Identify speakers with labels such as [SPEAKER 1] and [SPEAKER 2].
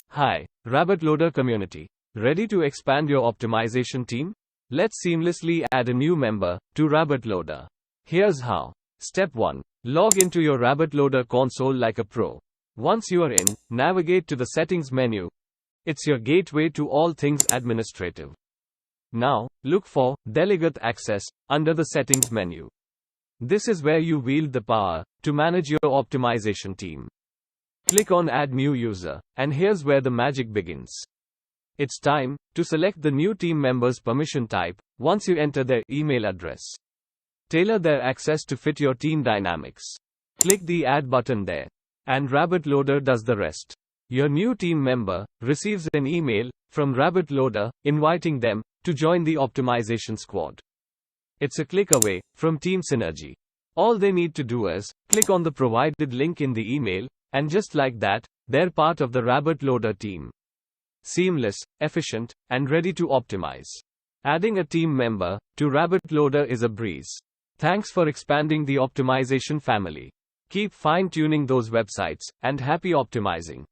[SPEAKER 1] Hi, RabbitLoader community. Ready to expand your optimization team? Let's seamlessly add a new member to RabbitLoader. Here's how. Step 1. Log into your RabbitLoader console like a pro. Once you are in, navigate to the settings menu. It's your gateway to all things administrative. Now, look for Delegate Access under the settings menu. This is where you wield the power to manage your optimization team. Click on Add New User, and here's where the magic begins. It's time to select the new team member's permission type once you enter their email address. Tailor their access to fit your team dynamics. Click the Add button there, and RabbitLoader does the rest. Your new team member receives an email from RabbitLoader inviting them to join the optimization squad. It's a click away from team synergy. All they need to do is click on the provided link in the email, and just like that, they're part of the RabbitLoader team. Seamless, efficient, and ready to optimize. Adding a team member to RabbitLoader is a breeze. Thanks for expanding the optimization family. Keep fine-tuning those websites, and happy optimizing.